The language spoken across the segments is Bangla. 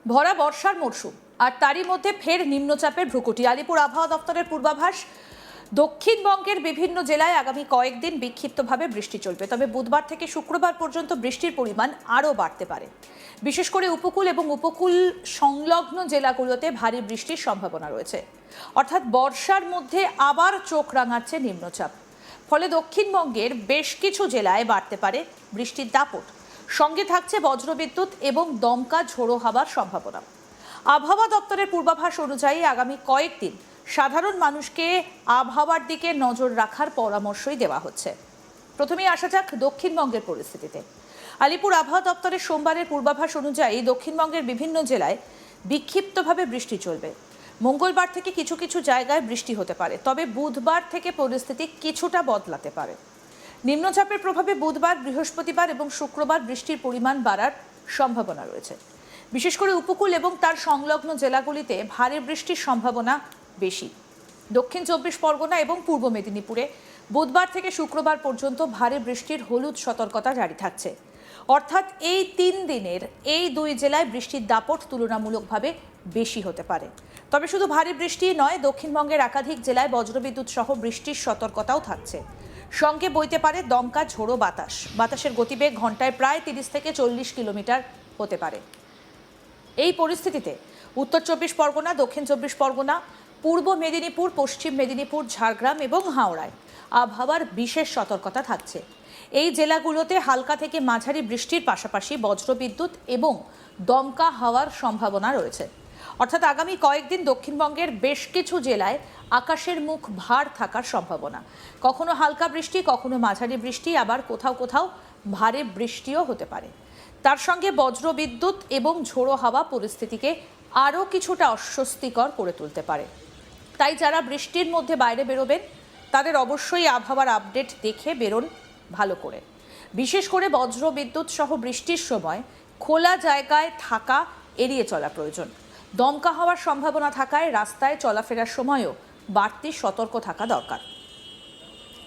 ভরা বর্ষার মরশুম আর তারই মধ্যে ফের নিম্নচাপের ভ্রুকুটি। আলিপুর আবহাওয়া দপ্তরের পূর্বাভাস, দক্ষিণবঙ্গের বিভিন্ন জেলায় আগামী কয়েকদিন বিক্ষিপ্তভাবে বৃষ্টি চলবে। তবে বুধবার থেকে শুক্রবার পর্যন্ত বৃষ্টির পরিমাণ আরও বাড়তে পারে। বিশেষ করে উপকূল এবং উপকূল সংলগ্ন জেলাগুলোতে ভারী বৃষ্টির সম্ভাবনা রয়েছে। অর্থাৎ বর্ষার মধ্যে আবার চোখ রাঙাচ্ছে নিম্নচাপ। ফলে দক্ষিণবঙ্গের বেশ কিছু জেলায় বাড়তে পারে বৃষ্টির দাপট। সঙ্গে থাকছে বজ্রবিদ্যুৎ এবং দমকা ঝোড়ো হাওয়ার সম্ভাবনা। আবহাওয়া দপ্তরের পূর্বাভাস অনুযায়ী আগামী কয়েকদিন সাধারণ মানুষকে আবহাওয়ার দিকে নজর রাখার পরামর্শই দেওয়া হচ্ছে। প্রথমেই আসা যাক দক্ষিণবঙ্গের পরিস্থিতিতে। আলিপুর আবহাওয়া দপ্তরের সোমবারের পূর্বাভাস অনুযায়ী দক্ষিণবঙ্গের বিভিন্ন জেলায় বিক্ষিপ্তভাবে বৃষ্টি চলবে। মঙ্গলবার থেকে কিছু কিছু জায়গায় বৃষ্টি হতে পারে, তবে বুধবার থেকে পরিস্থিতি কিছুটা বদলাতে পারে। নিম্নচাপের প্রভাবে বুধবার, বৃহস্পতিবার এবং শুক্রবার বৃষ্টির পরিমাণ বাড়ার সম্ভাবনা রয়েছে। বিশেষ করে উপকূল এবং তার সংলগ্ন জেলাগুলিতে ভারী বৃষ্টির সম্ভাবনা বেশি। দক্ষিণ চব্বিশ পরগনা এবং পূর্ব মেদিনীপুরে বুধবার থেকে শুক্রবার পর্যন্ত ভারী বৃষ্টির হলুদ সতর্কতা জারি থাকছে। অর্থাৎ এই 3 দিনের এই দুই জেলায় বৃষ্টির দাপট তুলনামূলকভাবে বেশি হতে পারে। তবে শুধু ভারী বৃষ্টি নয়, দক্ষিণবঙ্গের একাধিক জেলায় বজ্রবিদ্যুৎ সহ বৃষ্টির সতর্কতাও থাকছে। সঙ্গে বইতে পারে দমকা ঝোড়ো বাতাস। বাতাসের গতিবেগ ঘন্টায় প্রায় 30 থেকে 40 কিলোমিটার হতে পারে। এই পরিস্থিতিতে উত্তর চব্বিশ পরগনা, দক্ষিণ চব্বিশ পরগনা, পূর্ব মেদিনীপুর, পশ্চিম মেদিনীপুর, ঝাড়গ্রাম এবং হাওড়ায় আবহাওয়ার বিশেষ সতর্কতা থাকছে। এই জেলাগুলোতে হালকা থেকে মাঝারি বৃষ্টির পাশাপাশি বজ্রবিদ্যুৎ এবং দমকা হাওয়ার সম্ভাবনা রয়েছে। অর্থাৎ আগামী কয়েকদিন দক্ষিণবঙ্গের বেশ কিছু জেলায় আকাশের মুখ ভার থাকার সম্ভাবনা। কখনো হালকা বৃষ্টি, কখনো মাঝারি বৃষ্টি, আবার কোথাও কোথাও ভারী বৃষ্টিও হতে পারে। তার সঙ্গে বজ্রবিদ্যুৎ এবং ঝোড়ো হাওয়া পরিস্থিতিকে আরও কিছুটা অস্বস্তিকর করে তুলতে পারে। তাই যারা বৃষ্টির মধ্যে বাইরে বেরোবেন তাদের অবশ্যই আবহাওয়ার আপডেট দেখে বেরোন ভালো করে। বিশেষ করে বজ্রবিদ্যুৎ সহ বৃষ্টির সময় খোলা জায়গায় থাকা এড়িয়ে চলা প্রয়োজন। দমকা হওয়ার সম্ভাবনা থাকায় রাস্তায় চলাফেরার সময়ও বাড়তি সতর্ক থাকা দরকার।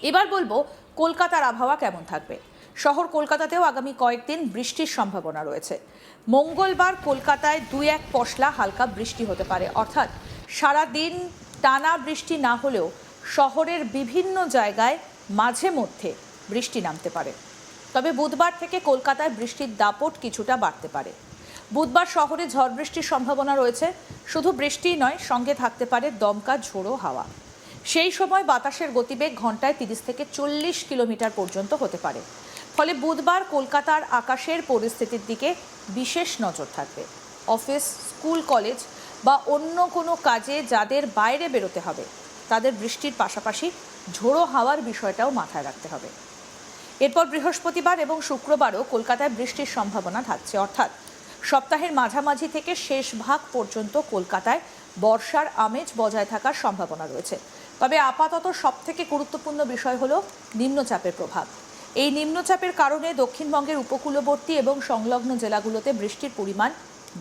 এবার বলবো কলকাতার আবহাওয়া কেমন থাকবে। শহর কলকাতাতেও আগামী কয়েকদিন বৃষ্টির সম্ভাবনা রয়েছে। মঙ্গলবার কলকাতায় 2-1 পশলা হালকা বৃষ্টি হতে পারে। অর্থাৎ সারাদিন টানা বৃষ্টি না হলেও শহরের বিভিন্ন জায়গায় মাঝে মধ্যে বৃষ্টি নামতে পারে। তবে বুধবার থেকে কলকাতায় বৃষ্টির দাপট কিছুটা বাড়তে পারে। বুধবার শহরে ঝড় বৃষ্টির সম্ভাবনা রয়েছে। শুধু বৃষ্টিই নয়, সঙ্গে থাকতে পারে দমকা ঝোড়ো হাওয়া। সেই সময় বাতাসের গতিবেগ ঘন্টায় 30 থেকে 40 কিলোমিটার পর্যন্ত হতে পারে। ফলে বুধবার কলকাতার আকাশের পরিস্থিতির দিকে বিশেষ নজর থাকবে। অফিস, স্কুল, কলেজ বা অন্য কোনো কাজে যাদের বাইরে বেরোতে হবে তাদের বৃষ্টির পাশাপাশি ঝোড়ো হাওয়ার বিষয়টাও মাথায় রাখতে হবে। এরপর বৃহস্পতিবার এবং শুক্রবারও কলকাতায় বৃষ্টির সম্ভাবনা থাকছে। অর্থাৎ সপ্তাহের মাঝামাঝি থেকে শেষ ভাগ পর্যন্ত কলকাতায় বর্ষার আমেজ বজায় থাকার সম্ভাবনা রয়েছে। তবে আপাতত সবথেকে গুরুত্বপূর্ণ বিষয় হলো নিম্নচাপের প্রভাব। এই নিম্নচাপের কারণে দক্ষিণবঙ্গের উপকূলবর্তী এবং সংলগ্ন জেলাগুলোতে বৃষ্টির পরিমাণ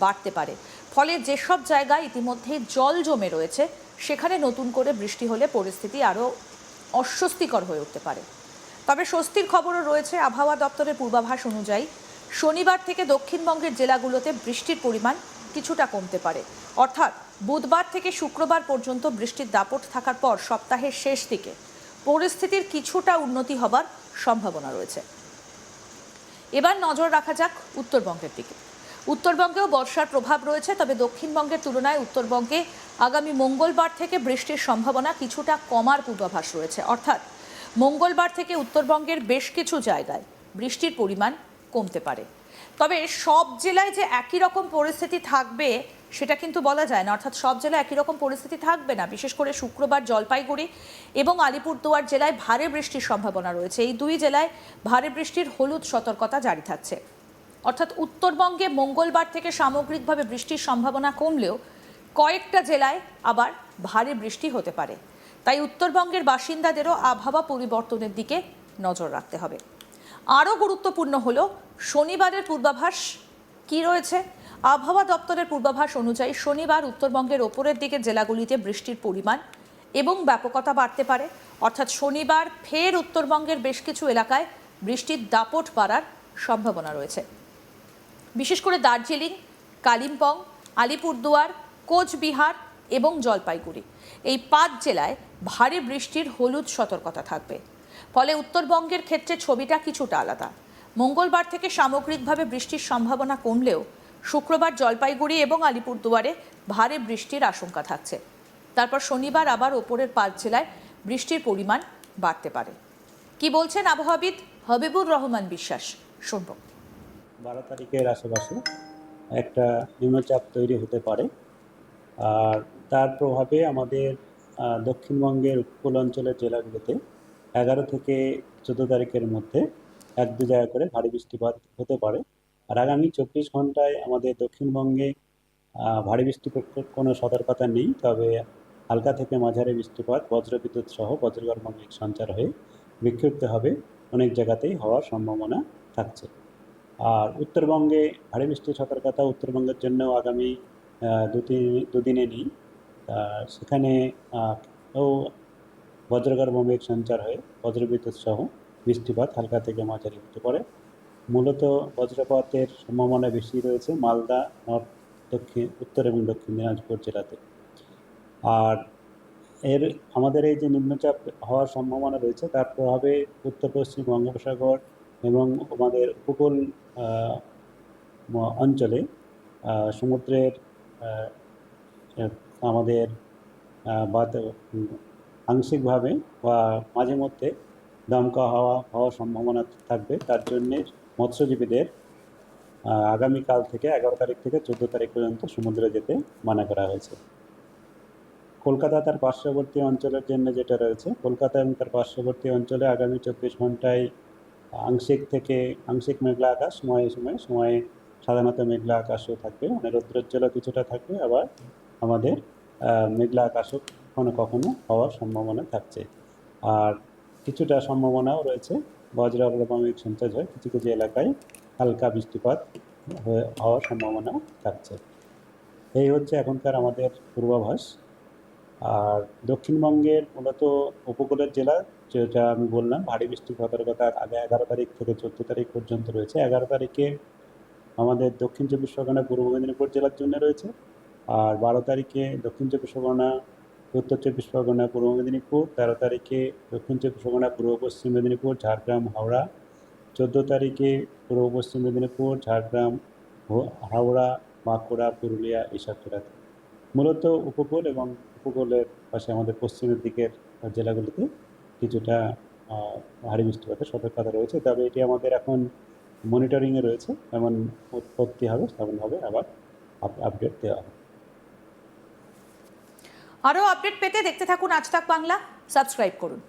বাড়তে পারে। ফলে যেসব জায়গায় ইতিমধ্যে জল জমে রয়েছে সেখানে নতুন করে বৃষ্টি হলে পরিস্থিতি আরও অস্বস্তিকর হয়ে উঠতে পারে। তবে স্বস্তির খবরও রয়েছে। আবহাওয়া দপ্তরের পূর্বাভাস অনুযায়ী শনিবার থেকে দক্ষিণবঙ্গের জেলাগুলোতে বৃষ্টির পরিমাণ কিছুটা কমতে পারে। অর্থাৎ বুধবার থেকে শুক্রবার পর্যন্ত বৃষ্টির দাপট থাকার পর সপ্তাহের শেষ দিকে পরিস্থিতির কিছুটা উন্নতি হবার সম্ভাবনা রয়েছে। এবার নজর রাখা যাক উত্তরবঙ্গের দিকে। উত্তরবঙ্গেও বর্ষার প্রভাব রয়েছে, তবে দক্ষিণবঙ্গের তুলনায় উত্তরবঙ্গে আগামী মঙ্গলবার থেকে বৃষ্টির সম্ভাবনা কিছুটা কমার পূর্বাভাস রয়েছে। অর্থাৎ মঙ্গলবার থেকে উত্তরবঙ্গের বেশ কিছু জায়গায় বৃষ্টির পরিমাণ কমতে পারে। তবে সব জেলায় যে একই রকম পরিস্থিতি থাকবে সেটা কিন্তু বলা যায় না। অর্থাৎ সব জেলায় একই রকম পরিস্থিতি থাকবে না। বিশেষ করে শুক্রবার জলপাইগুড়ি এবং আলিপুরদুয়ার জেলায় ভারী বৃষ্টির সম্ভাবনা রয়েছে। এই দুই জেলায় ভারী বৃষ্টির হলুদ সতর্কতা জারি থাকছে। অর্থাৎ উত্তরবঙ্গে মঙ্গলবার থেকে সামগ্রিকভাবে বৃষ্টির সম্ভাবনা কমলেও কয়েকটা জেলায় আবার ভারী বৃষ্টি হতে পারে। তাই উত্তরবঙ্গের বাসিন্দাদেরও আবহাওয়া পরিবর্তনের দিকে নজর রাখতে হবে। আরও গুরুত্বপূর্ণ হলো শনিবারের পূর্বাভাস কি রয়েছে। আবহাওয়া দপ্তরের পূর্বাভাস অনুযায়ী শনিবার উত্তরবঙ্গের ওপরের দিকে জেলাগুলিতে বৃষ্টির পরিমাণ এবং ব্যাপকতা বাড়তে পারে। অর্থাৎ শনিবার ফের উত্তরবঙ্গের বেশ কিছু এলাকায় বৃষ্টির দাপট বাড়ার সম্ভাবনা রয়েছে। বিশেষ করে দার্জিলিং, কালিম্পং, আলিপুরদুয়ার, কোচবিহার এবং জলপাইগুড়ি এই 5 জেলায় ভারী বৃষ্টির হলুদ সতর্কতা থাকবে। ফলে উত্তরবঙ্গের ক্ষেত্রে ছবিটা কিছুটা আলাদা। মঙ্গলবার থেকে সামগ্রিকভাবে বৃষ্টির সম্ভাবনা কমলেও শুক্রবার জলপাইগুড়ি এবং আলিপুরদুয়ারে ভারী বৃষ্টির আশঙ্কা থাকছে। তারপর শনিবার আবার ওপরের 5 জেলায় বৃষ্টির পরিমাণ বাড়তে পারে। কি বলছেন আবহাওয়াবিদ হাবিবুর রহমান বিশ্বাস, শুনব। 12 তারিখের আশেপাশে একটা নিম্নচাপ তৈরি হতে পারে, আর তার প্রভাবে আমাদের দক্ষিণবঙ্গের উপকূল অঞ্চলের জেলাগুলোতে 11 থেকে 14 তারিখের মধ্যে 1-2 জায়গা করে ভারী বৃষ্টিপাত হতে পারে। আর আগামী 24 ঘন্টায় আমাদের দক্ষিণবঙ্গে ভারী বৃষ্টিপাত কোনো সতর্কতা নেই, তবে হালকা থেকে মাঝারি বৃষ্টিপাত বজ্রবিদ্যুৎ সহ বজ্রগর্ভ মেঘ সঞ্চার হয়ে বিক্ষিপ্ত হবে অনেক জায়গাতেই হওয়ার সম্ভাবনা থাকছে। আর উত্তরবঙ্গে ভারী বৃষ্টির সতর্কতা উত্তরবঙ্গের জন্য আগামী দুদিনে নেই। সেখানে বজ্রগর্ভ মেঘ সঞ্চার হয়ে বজ্রবিদ্যুৎ সহ বৃষ্টিপাত হালকা থেকে মাঝারি হতে পারে। মূলত বজ্রপাতের সম্ভাবনা বেশি রয়েছে মালদা, উত্তর এবং দক্ষিণ দিনাজপুর জেলাতে। আর আমাদের এই যে নিম্নচাপ হওয়ার সম্ভাবনা রয়েছে তার প্রভাবে উত্তর পশ্চিম বঙ্গোপসাগর এবং আমাদের উপকূল অঞ্চলে সমুদ্রের আমাদের আংশিকভাবে বা মাঝে মধ্যে দমকা হওয়ার সম্ভাবনা থাকবে। তার জন্যে মৎস্যজীবীদের আগামীকাল থেকে 11 তারিখ থেকে 14 তারিখ পর্যন্ত সমুদ্রে যেতে মানা করা হয়েছে। কলকাতা তার পার্শ্ববর্তী অঞ্চলের জন্য যেটা রয়েছে, কলকাতা এবং তার পার্শ্ববর্তী অঞ্চলে আগামী 24 ঘন্টায় আংশিক মেঘলা আকাশ, সময়ে সাধারণত মেঘলা আকাশও থাকবে, মানে রৌদ্রোজ্জ্বল কিছুটা থাকবে, আবার আমাদের মেঘলা আকাশও কখনো কখনো হওয়ার সম্ভাবনা থাকছে। আর কিছুটা সম্ভাবনাও রয়েছে বজ্রগর্ভ মেঘ সঞ্চার হয়, কিছু কিছু এলাকায় হালকা বৃষ্টিপাত হওয়ার সম্ভাবনা থাকছে। এই হচ্ছে এখনকার আমাদের পূর্বাভাস। আর দক্ষিণবঙ্গের মূলত উপকূলের জেলা, যেটা আমি বললাম ভারী বৃষ্টির সতর্কতা আগে 11 তারিখ থেকে 14 তারিখ পর্যন্ত রয়েছে। 11 তারিখে আমাদের দক্ষিণ 24 পরগনা, পূর্ব মেদিনীপুর জেলার জন্য রয়েছে। আর 12 তারিখে দক্ষিণ 24 পরগনা, উত্তর 24 পরগনা, পূর্ব মেদিনীপুর। 13 তারিখে দক্ষিণ 24 পরগনা, পূর্ব পশ্চিম মেদিনীপুর, ঝাড়গ্রাম, হাওড়া। 14 তারিখে পূর্ব পশ্চিম মেদিনীপুর, ঝাড়গ্রাম, হাওড়া, বাঁকুড়া, পুরুলিয়া এইসব জেলাতে। মূলত উপকূল এবং উপকূলের পাশে আমাদের পশ্চিমের দিকের জেলাগুলিতে কিছুটা ভারী বৃষ্টিপাতের সতর্কতা রয়েছে। তবে এটি আমাদের এখন মনিটরিংয়ে রয়েছে, এমন উৎপত্তি হবে তেমনভাবে আবার আপডেট দেওয়া হবে। আরও আপডেট পেতে দেখতে থাকুন আজ তাক বাংলা, সাবস্ক্রাইব করুন।